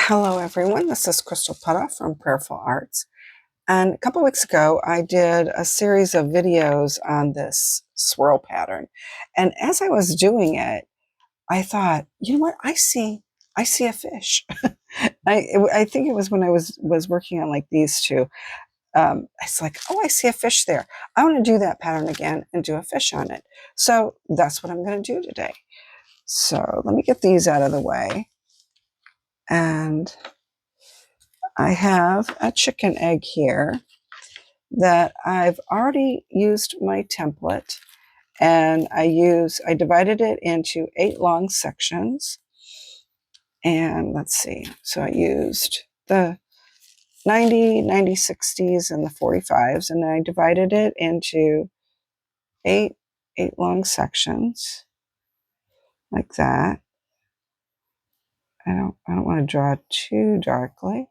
Hello everyone, this is Crystal Potthoff from Prayerful Arts. And a couple weeks ago, I did a series of videos on this swirl pattern. And as I was doing it, I thought, you know what, I see a fish. I think it was when I was working on like these two. It's like, oh, I see a fish there. I want to do that pattern again and do a fish on it. So that's what I'm going to do today. So let me get these out of the way. And I have a chicken egg here that I've already used my template, and I divided it into 8 long sections. And let's see, so I used the 90, 60s, and the 45s, and I divided it into 8 long sections like that. I don't want to draw too darkly.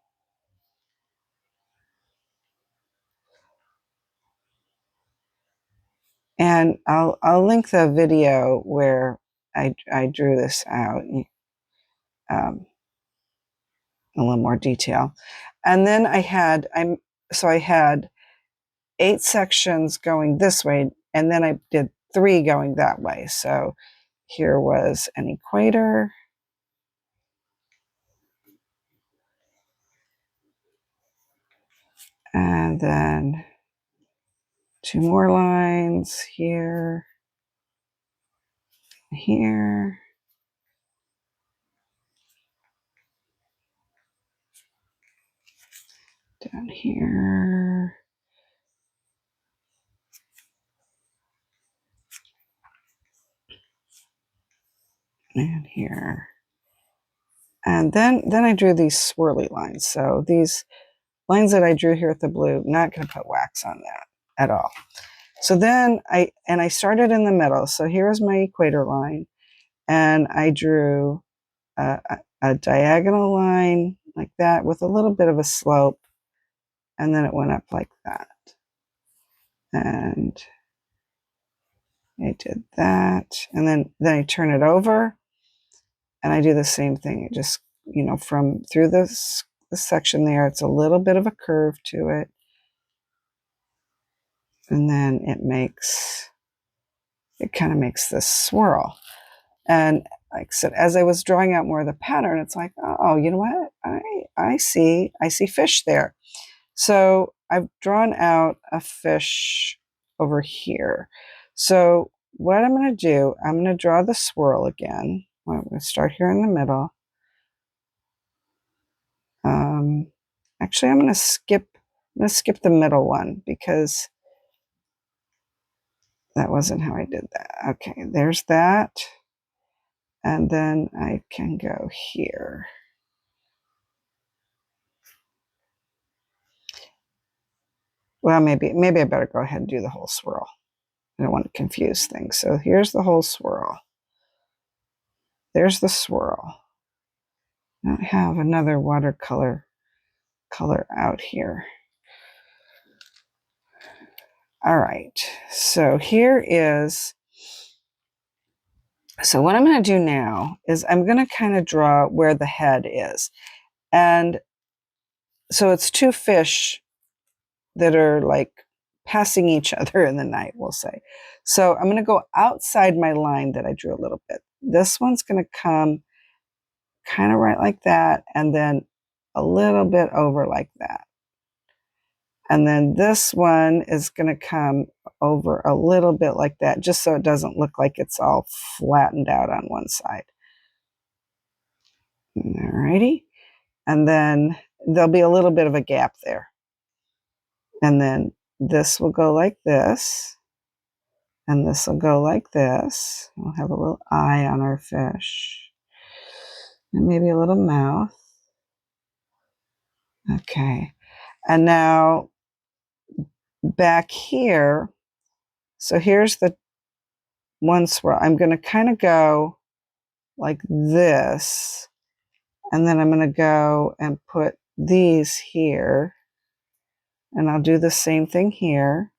And I'll link the video where I drew this out in a little more detail. And then I had 8 sections going this way, and then I did 3 going that way. So here was an equator. And then 2 more lines here, here, down here, and here. And then I drew these swirly lines. So these lines that I drew here with the blue, not going to put wax on that at all. So then I started in the middle. So here's my equator line, and I drew a diagonal line like that with a little bit of a slope, and then it went up like that. And I did that, and then I turn it over, and I do the same thing. It just, from through this section there, it's a little bit of a curve to it. And then it kind of makes this swirl. And like I said, as I was drawing out more of the pattern, it's like, oh, you know what? I see fish there. So I've drawn out a fish over here. So what I'm going to do, I'm going to draw the swirl again. I'm going to start here in the middle. Actually, I'm going to skip the middle one because that wasn't how I did that. Okay, there's that. And then I can go here. Well, maybe I better go ahead and do the whole swirl. I don't want to confuse things. So here's the whole swirl. There's the swirl. I have another watercolor color out here. All right, so so what I'm going to do now is I'm going to kind of draw where the head is. And so it's 2 fish that are like passing each other in the night, we'll say. So I'm going to go outside my line that I drew a little bit. This one's going to come kind of right like that, and then a little bit over like that. And then this one is going to come over a little bit like that, just so it doesn't look like it's all flattened out on one side. Alrighty. And then there'll be a little bit of a gap there. And then this will go like this. And this will go like this. We'll have a little eye on our fish. And maybe a little mouth. Okay. And now back here, so here's the one swirl. I'm going to kind of go like this. And then I'm going to go and put these here. And I'll do the same thing here.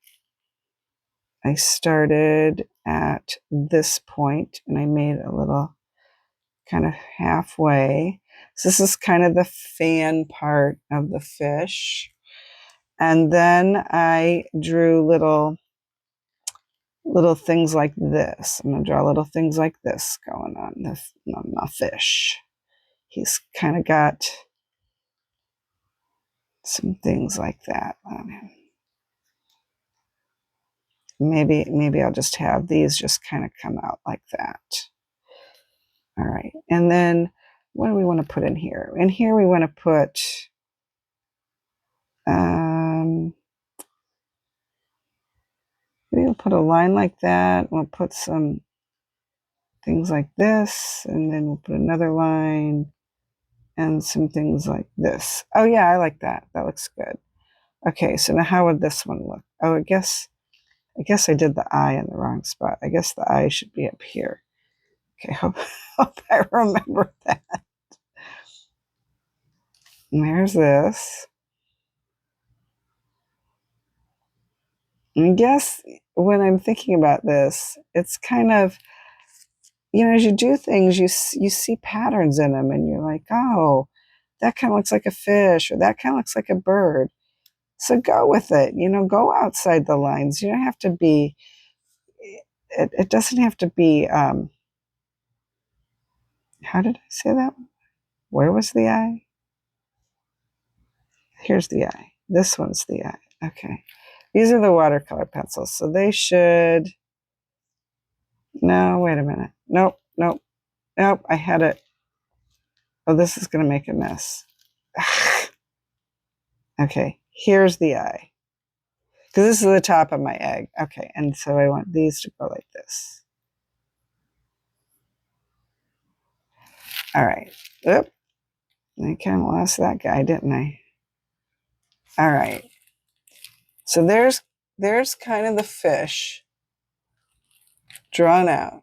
I started at this point and I made a little kind of halfway. So this is kind of the fan part of the fish. And then I drew little things like this. I'm going to draw little things like this going on the fish. He's kind of got some things like that on him. Maybe I'll just have these just kind of come out like that. All right. And then what do we want to put in here? In here we want to put maybe we'll put a line like that. We'll put some things like this, and then we'll put another line and some things like this. Oh yeah, I like that. That looks good. Okay, so now how would this one look? Oh, I guess I did the eye in the wrong spot. I guess the eye should be up here. Okay, hope I remember that. And there's this. And I guess when I'm thinking about this, it's kind of, as you do things, you see patterns in them, and you're like, oh, that kind of looks like a fish, or that kind of looks like a bird. So go with it. Go outside the lines. You don't have to be. It doesn't have to be. How did I say that? Where was the eye? Here's the eye. This one's the eye. Okay. These are the watercolor pencils, so they should. No, wait a minute. Nope. I had it. Oh, this is going to make a mess. Okay, here's the eye. Because this is the top of my egg. Okay, and so I want these to go like this. All right. Oop. I kind of lost that guy, didn't I? All right. So there's kind of the fish drawn out.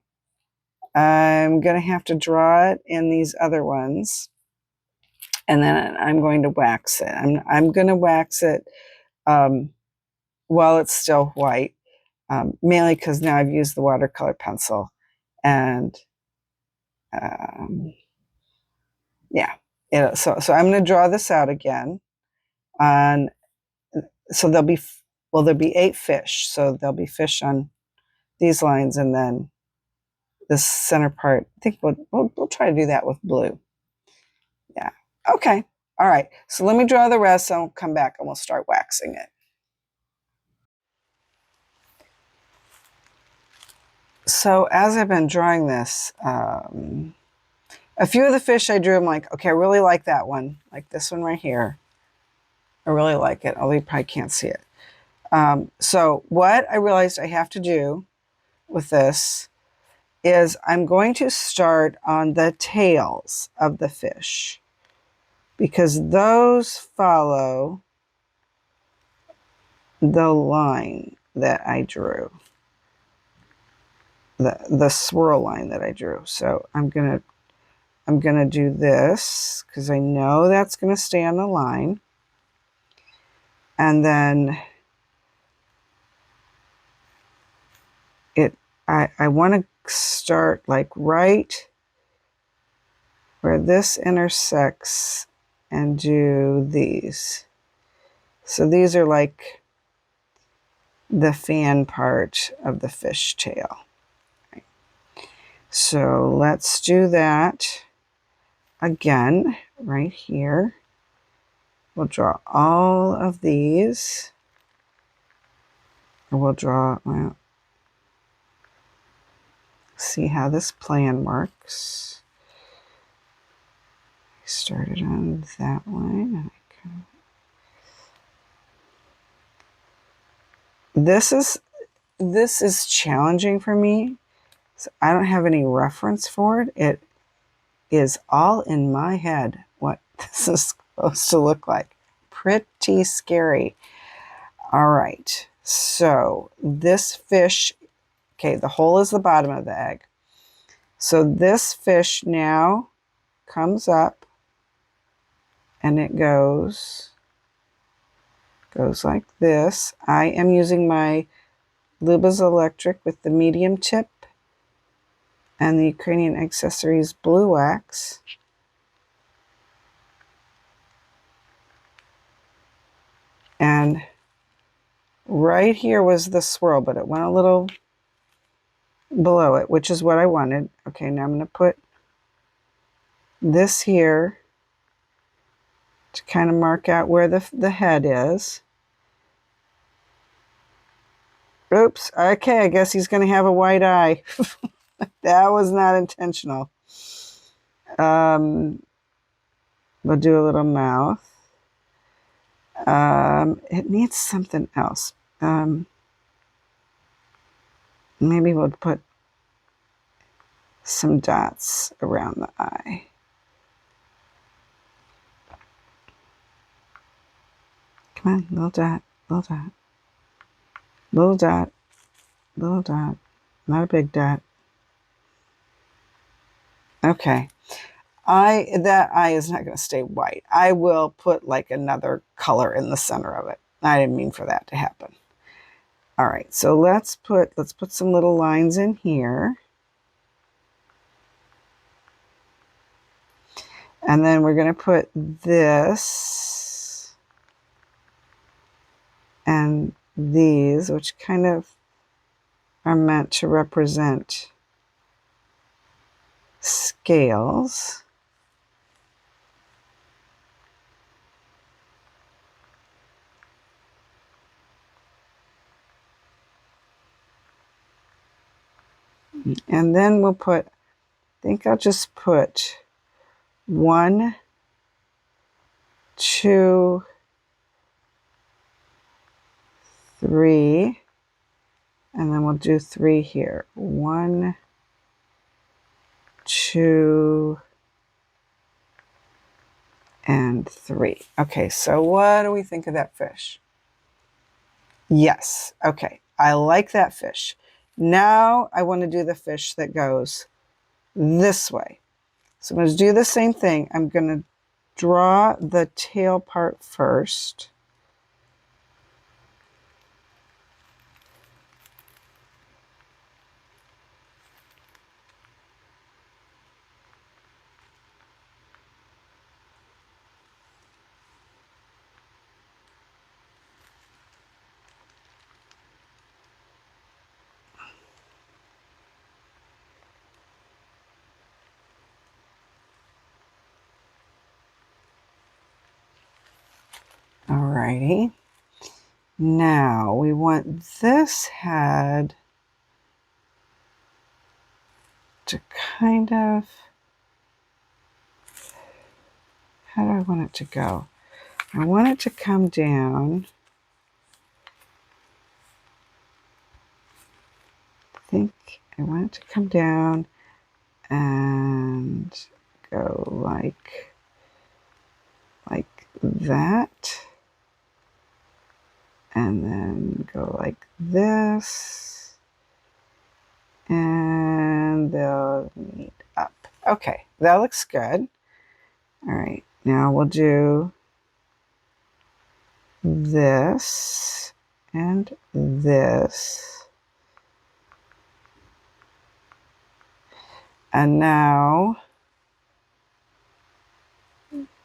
I'm going to have to draw it in these other ones. And then I'm going to wax it. I'm going to wax it while it's still white, mainly because now I've used the watercolor pencil. And yeah. So I'm going to draw this out again. So there'll be 8 fish. So there'll be fish on these lines, and then this center part. I think we'll try to do that with blue. Yeah. Okay. All right. So let me draw the rest, and I'll come back and we'll start waxing it. So as I've been drawing this, a few of the fish I drew, I'm like, okay, I really like that one, like this one right here. I really like it, although you probably can't see it. So what I realized I have to do with this is I'm going to start on the tails of the fish, because those follow the line that I drew, the swirl line that I drew. So I'm gonna do this because I know that's gonna stay on the line, and then I want to start like right where this intersects and do these. So these are like the fan part of the fish tail. Right. So let's do that again right here. We'll draw all of these. And we'll draw, well, see how this plan works. I started on that line. And this is challenging for me. So I don't have any reference for it. It is all in my head what this is supposed to look like. Pretty scary. All right. So this fish, okay, the hole is the bottom of the egg. So this fish now comes up and it goes like this. I am using my Luba's Electric with the medium tip and the Ukrainian Accessories blue wax. And right here was the swirl, but it went a little below it, which is what I wanted. Okay, now I'm going to put this here to kind of mark out where the head is. Oops. Okay, I guess he's going to have a white eye. That was not intentional. We'll do a little mouth. It needs something else. Maybe we'll put some dots around the eye. Come on, little dot, little dot, little dot, little dot, not a big dot. Okay. That eye is not going to stay white. I will put like another color in the center of it. I didn't mean for that to happen. All right, so let's put some little lines in here. And then we're going to put this and these, which kind of are meant to represent scales. And then we'll put, I think I'll just put 1, 2, 3, and then we'll do 3 here. 1, 2, and 3. Okay, so what do we think of that fish? Yes, okay, I like that fish. Now I want to do the fish that goes this way. So I'm going to do the same thing. I'm going to draw the tail part first. Alrighty. Now we want this head to kind of, how do I want it to go? I want it to come down. I think I want it to come down and go like that. And then go like this. And they'll meet up. Okay, that looks good. All right, now we'll do this and this. And now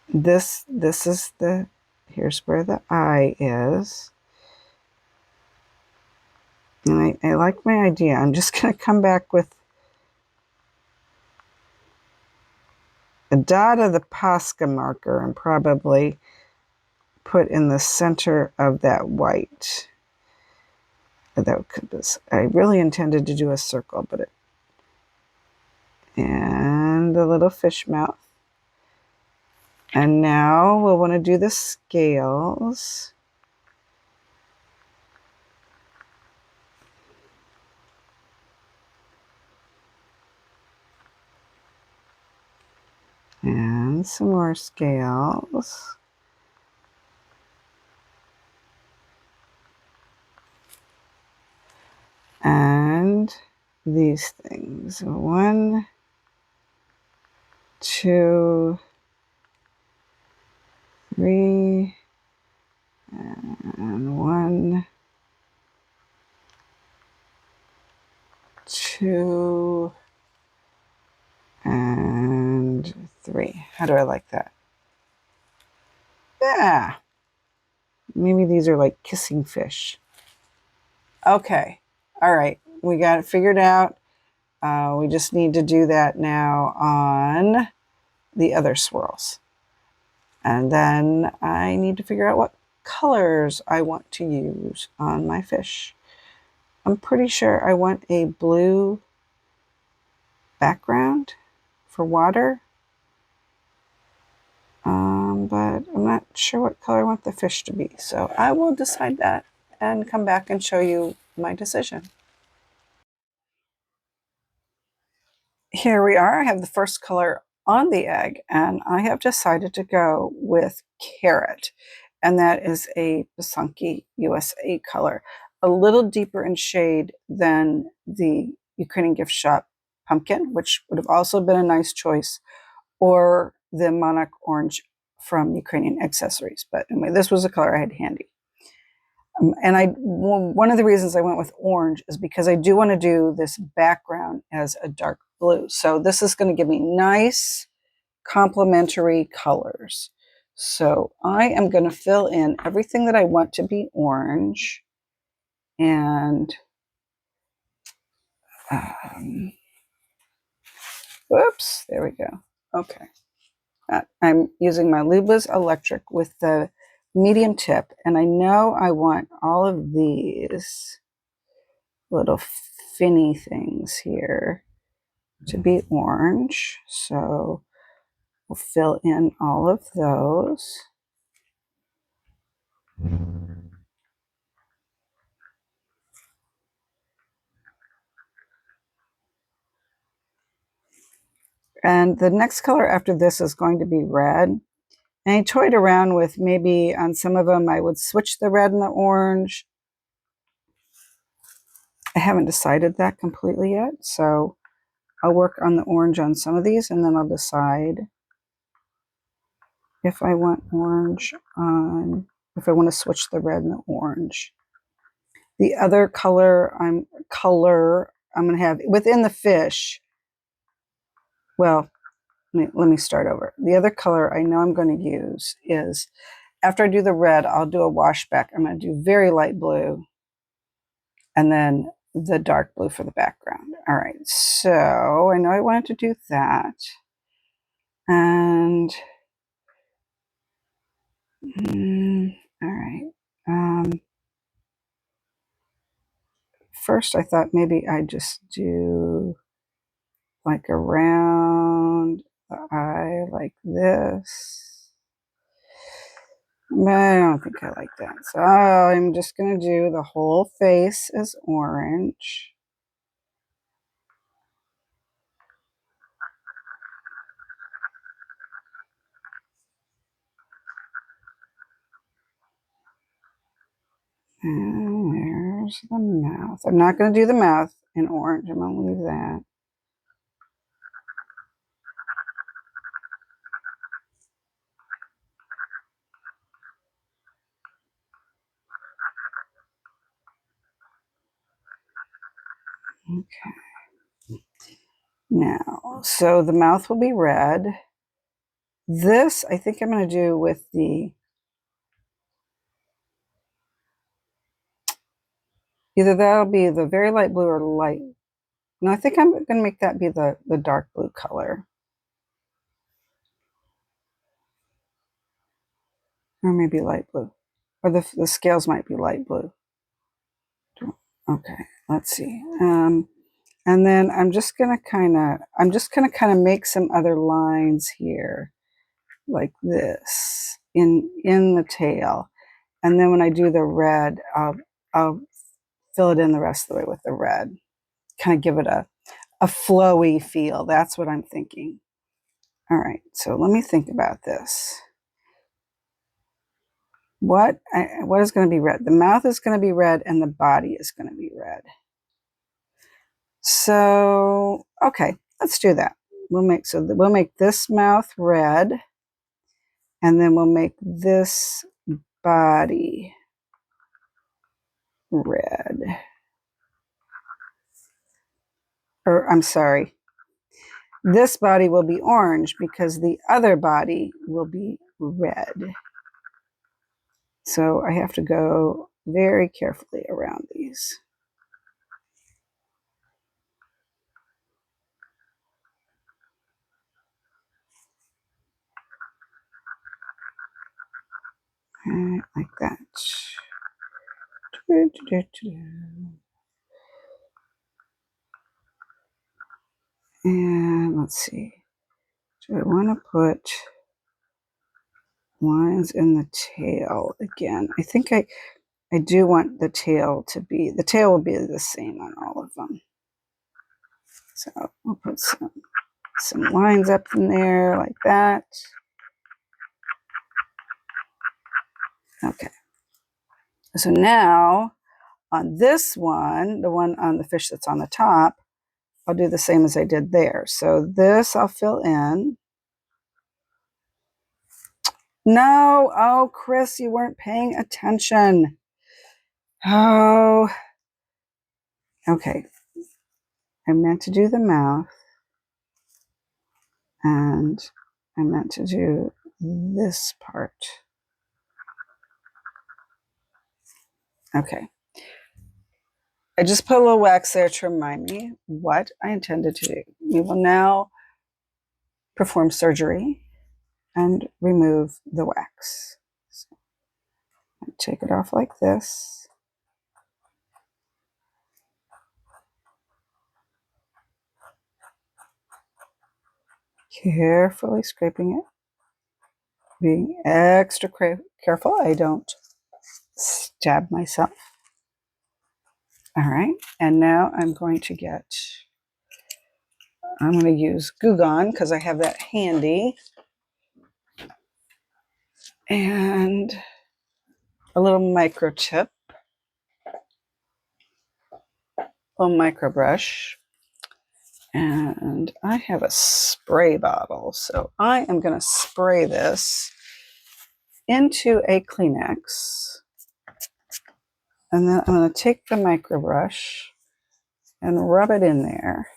this is the, here's where the eye is. And I like my idea. I'm just going to come back with a dot of the Posca marker and probably put in the center of that white. I really intended to do a circle, but and the little fish mouth. And now we'll want to do the scales. And some more scales. And these things. 1, 2, 3, and 1, 2, and 3. How do I like that? Yeah. Maybe these are like kissing fish. Okay. All right. We got it figured out. We just need to do that now on the other swirls. And then I need to figure out what colors I want to use on my fish. I'm pretty sure I want a blue background for water. But I'm not sure what color I want the fish to be. So I will decide that and come back and show you my decision. Here we are. I have the first color on the egg, and I have decided to go with carrot, and that is a Pysanky USA color, a little deeper in shade than the Ukrainian gift shop pumpkin, which would have also been a nice choice, or the monarch orange from Ukrainian accessories. But anyway, this was a color I had handy. And one of the reasons I went with orange is because I do want to do this background as a dark blue. So this is going to give me nice complementary colors. So I am going to fill in everything that I want to be orange. And whoops, there we go. Okay. I'm using my Luba's Electric with the medium tip. And I know I want all of these little finny things here to be orange. So we'll fill in all of those. And the next color after this is going to be red. And I toyed around with maybe on some of them I would switch the red and the orange. I haven't decided that completely yet. So I'll work on the orange on some of these and then I'll decide if I want orange on, if I want to switch the red and the orange. The other color I'm going to have within the fish. Well, let me start over. The other color I know I'm going to use is, after I do the red, I'll do a wash back. I'm going to do very light blue and then the dark blue for the background. All right, so I know I wanted to do that. And, all right. First I thought maybe I'd just do like around the eye like this. But I don't think I like that. So I'm just going to do the whole face as orange. And there's the mouth. I'm not going to do the mouth in orange. I'm going to leave that. Okay. Now, so the mouth will be red. This, I think I'm going to do with the, either that'll be the very light blue or light. No, I think I'm going to make that be the dark blue color. Or maybe light blue. Or the scales might be light blue. Okay, let's see. And then I'm just gonna kind of make some other lines here, like this, in the tail. And then when I do the red, I'll fill it in the rest of the way with the red. Kind of give it a flowy feel. That's what I'm thinking. All right, so let me think about this. What is going to be red? The mouth is going to be red and the body is going to be red. So, okay, let's do that. We'll make this mouth red, and then we'll make this body red. Or I'm sorry. This body will be orange because the other body will be red. So I have to go very carefully around these. Like that. And let's see. Do I want to put lines in the tail again? I think I do want the tail will be the same on all of them. So we'll put some lines up in there like that. Okay. So now on this one, the one on the fish that's on the top, I'll do the same as I did there. So this I'll fill in. No, oh, Chris, you weren't paying attention. Oh, okay. I meant to do the mouth, and I meant to do this part. Okay. I just put a little wax there to remind me what I intended to do. We will now perform surgery and remove the wax. So I take it off like this. Carefully scraping it. Being extra careful I don't stab myself. All right, and now I'm going to use Goo Gone because I have that handy. And a little microtip, a micro brush. And I have a spray bottle, so I am going to spray this into a Kleenex. And then I'm going to take the micro brush and rub it in there.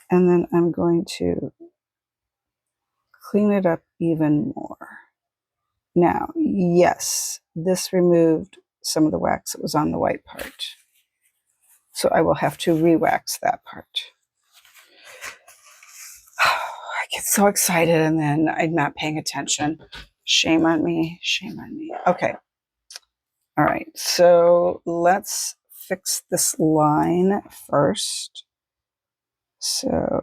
And then I'm going to clean it up even more. Now, yes, this removed some of the wax that was on the white part. So I will have to re-wax that part. I get so excited and then I'm not paying attention. Shame on me. Shame on me. Okay. All right. So let's fix this line first. So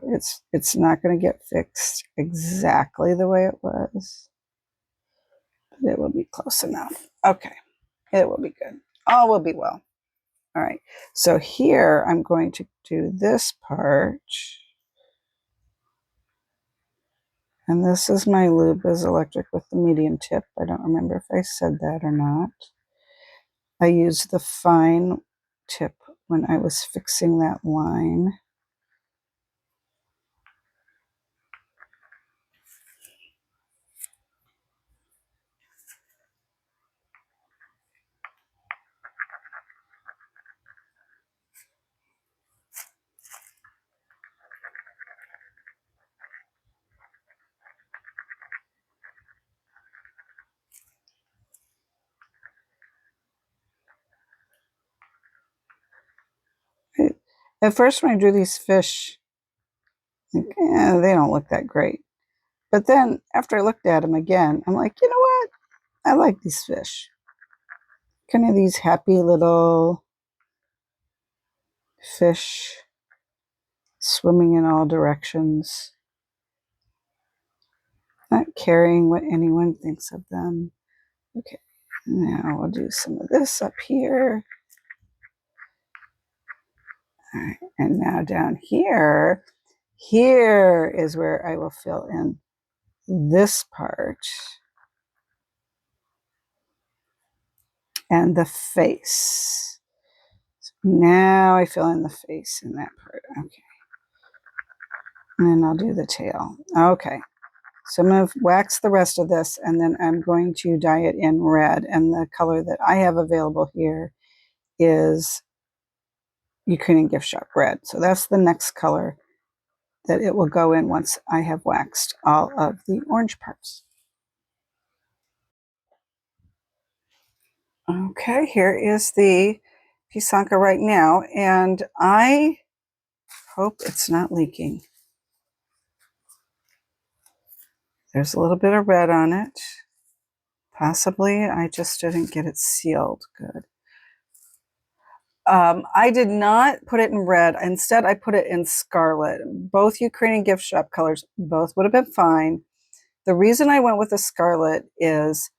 it's not going to get fixed exactly the way it was, but it will be close enough. Okay. It will be good. All will be well. All right. So here I'm going to do this part. And this is my lube is electric with the medium tip. I don't remember if I said that or not. I used the fine tip when I was fixing that line. At first when I drew these fish, like, they don't look that great. But then after I looked at them again, I'm like, you know what? I like these fish. Kind of these happy little fish swimming in all directions, not caring what anyone thinks of them. Okay, now we'll do some of this up here. All right, and now down here is where I will fill in this part and the face. So now I fill in the face in that part. Okay. And then I'll do the tail. Okay. So I'm going to wax the rest of this, and then I'm going to dye it in red. And the color that I have available here is Ukrainian gift shop red. So that's the next color that it will go in once I have waxed all of the orange parts. Okay, here is the Pysanky right now, and I hope it's not leaking. There's a little bit of red on it. Possibly I just didn't get it sealed good. I did not put it in red. Instead, I put it in scarlet. Both Ukrainian gift shop colors, both would have been fine. The reason I went with the scarlet is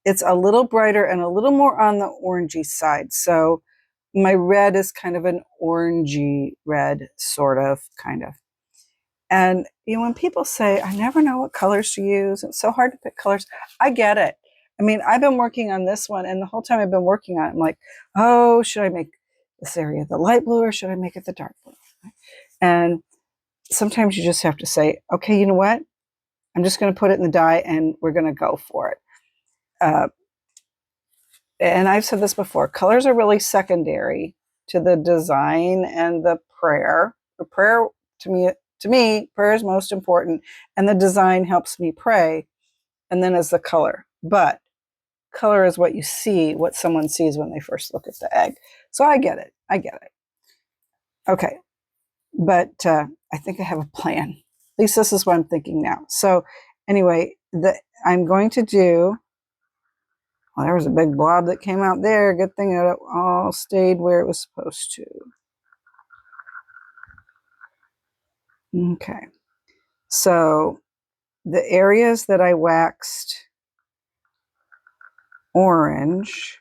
it's a little brighter and a little more on the orangey side. So my red is kind of an orangey red, sort of, kind of. And when people say, I never know what colors to use, it's so hard to pick colors, I get it. I mean, I've been working on this one, and the whole time I've been working on it, I'm like, oh, should I make this area the light blue or should I make it the dark blue? And sometimes you just have to say, okay, you know what? I'm just going to put it in the dye and we're going to go for it. And I've said this before, colors are really secondary to the design and the prayer. The prayer, to me, prayer is most important, and the design helps me pray, and then is the color. But color is what you see, what someone sees when they first look at the egg. So I get it. Okay, but I think I have a plan. At least this is what I'm thinking now. So anyway, I'm going to do, well, there was a big blob that came out there. Good thing it all stayed where it was supposed to. Okay, so the areas that I waxed orange,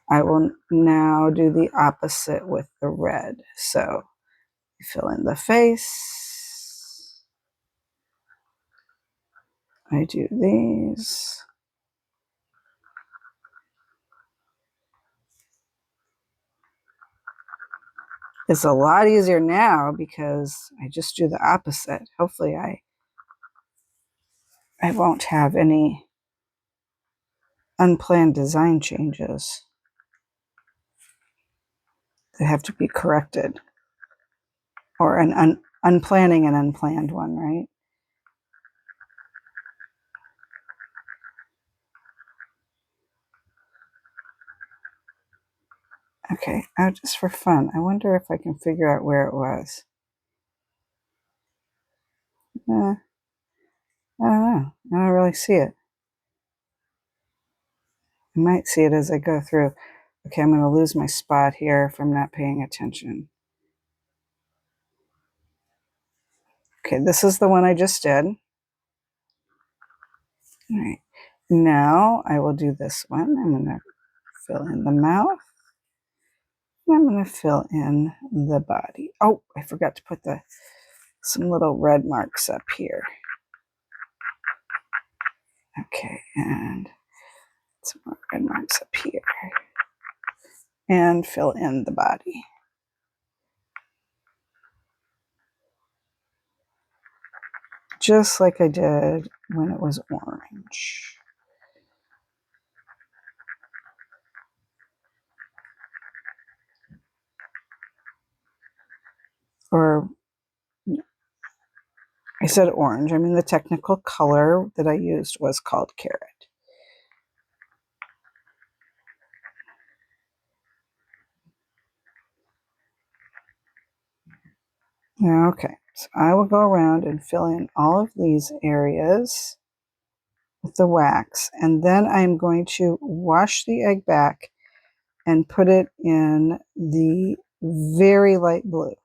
I will now do the opposite with the red. So fill in the face. I do these. It's a lot easier now because I just do the opposite. Hopefully I won't have any unplanned design changes that have to be corrected, or an unplanning an unplanned one, right? Okay, just for fun, I wonder if I can figure out where it was. I don't know. I don't really see it. I might see it as I go through. Okay, I'm going to lose my spot here from not paying attention. Okay, this is the one I just did. All right, now I will do this one. I'm going to fill in the mouth. And I'm going to fill in the body. Oh, I forgot to put some little red marks up here. Okay, and some more red marks up here. And fill in the body. Just like I did when it was orange. Or I said orange. I mean, the technical color that I used was called carrot. Okay, so I will go around and fill in all of these areas with the wax, and then I'm going to wash the egg back and put it in the very light blue.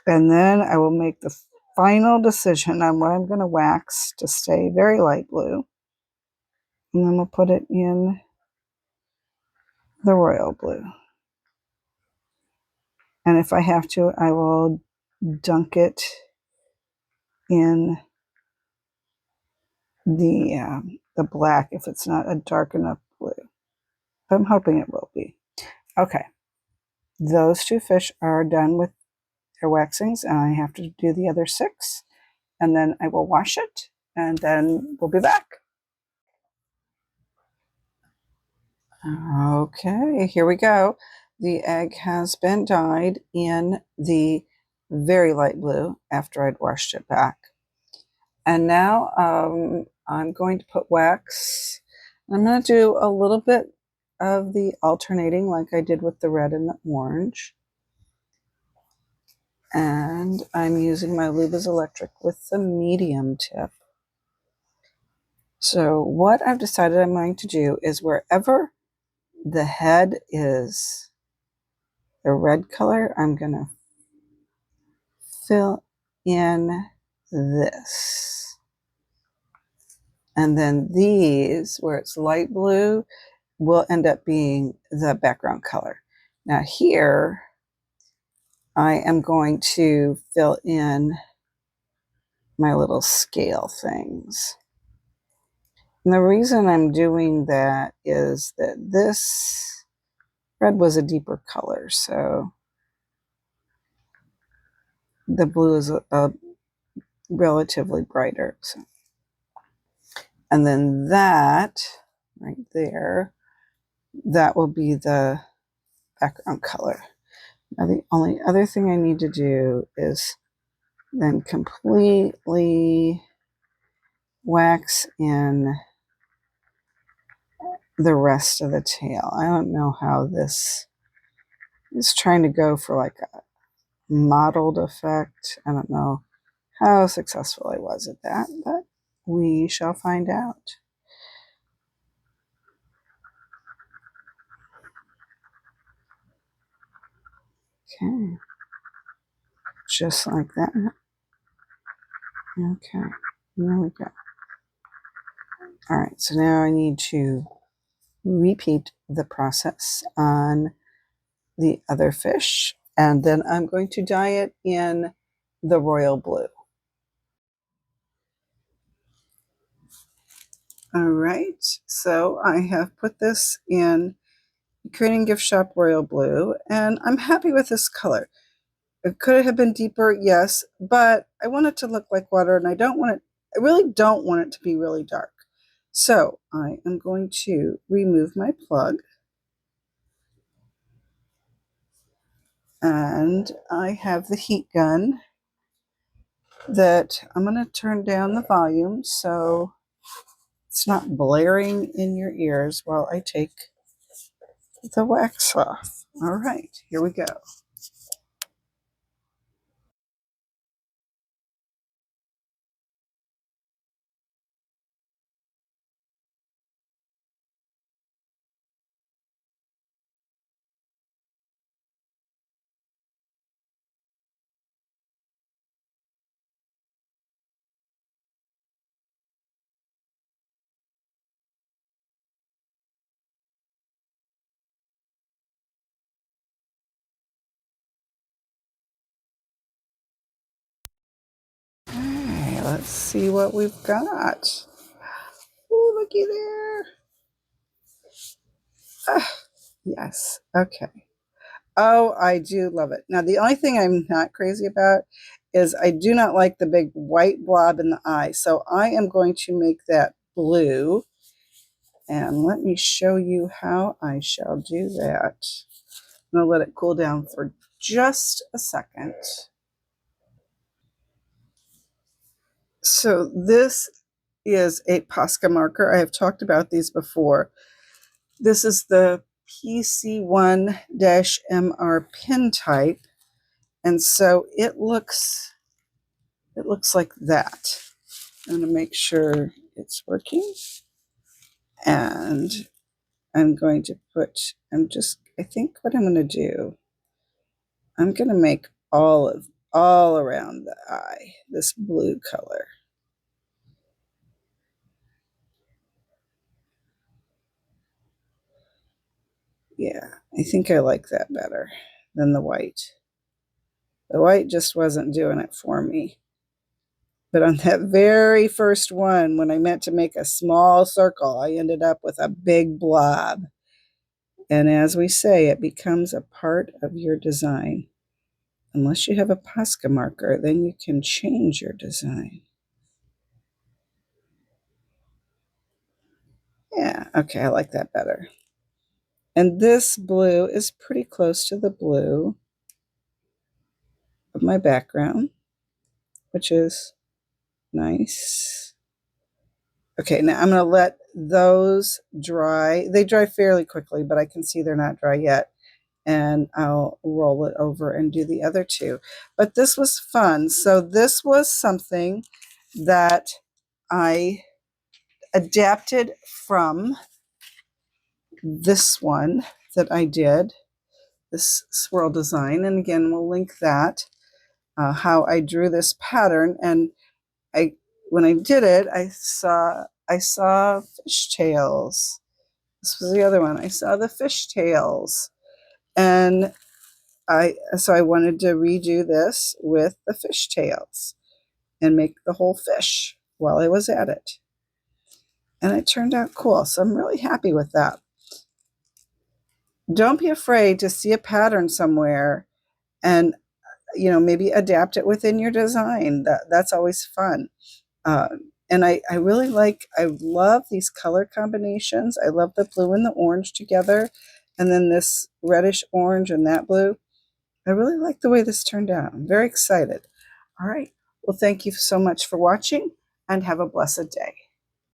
And then I will make the final decision on what I'm going to wax to stay very light blue. And then we'll put it in the royal blue. And if I have to, I will dunk it in the black if it's not a dark enough blue. But I'm hoping it will be. Okay, those two fish are done with their waxings, and I have to do the other 6, and then I will wash it, and then we'll be back. Okay, here we go. The egg has been dyed in the very light blue after I'd washed it back. And now I'm going to put wax. I'm going to do a little bit of the alternating like I did with the red and the orange. And I'm using my Luba's Electric with the medium tip. So what I've decided I'm going to do is wherever the head is the red color, I'm going to fill in this. And then these, where it's light blue, will end up being the background color. Now here, I am going to fill in my little scale things. And the reason I'm doing that is that this red was a deeper color, so the blue is a relatively brighter. So. And then that right there, that will be the background color. Now the only other thing I need to do is then completely wax in the rest of the tail. I don't know how this is trying to go for like a mottled effect. I don't know how successful I was at that, but we shall find out. Okay, just like that. Okay, there we go. All right, so now I need to repeat the process on the other fish, and then I'm going to dye it in the royal blue. All right, so I have put this in Creating Gift Shop Royal Blue, and I'm happy with this color. It could have been deeper, yes, but I want it to look like water, and I really don't want it to be really dark. So I am going to remove my plug, and I have the heat gun that I'm going to turn down the volume so it's not blaring in your ears while I take the wax off. All right, here we go. Okay, let's see what we've got. Oh, looky there. Ah, yes, okay. Oh, I do love it. Now, the only thing I'm not crazy about is I do not like the big white blob in the eye. So I am going to make that blue. And let me show you how I shall do that. I'm going to let it cool down for just a second. So this is a Posca marker. I have talked about these before. This is the PC1-MR pin type. And so it looks like that. I'm going to make sure it's working. And I'm going to put, I think what I'm going to do, I'm going to make all around the eye, this blue color. Yeah, I think I like that better than the white. The white just wasn't doing it for me. But on that very first one, when I meant to make a small circle, I ended up with a big blob. And as we say, it becomes a part of your design. Unless you have a Posca marker, then you can change your design. Yeah, okay, I like that better. And this blue is pretty close to the blue of my background, which is nice. Okay, now I'm going to let those dry. They dry fairly quickly, but I can see they're not dry yet. And I'll roll it over and do the other two. But this was fun. So this was something that I adapted from this one that I did, this swirl design. And again, we'll link that, how I drew this pattern. And when I did it, I saw fishtails. This was the other one. I saw the fishtails. And so I wanted to redo this with the fishtails and make the whole fish while I was at it. And it turned out cool. So I'm really happy with that. Don't be afraid to see a pattern somewhere and, you know, maybe adapt it within your design. That's always fun. And I really I love these color combinations. I love the blue and the orange together. And then this reddish orange and that blue. I really like the way this turned out. I'm very excited. All right. Well, thank you so much for watching and have a blessed day.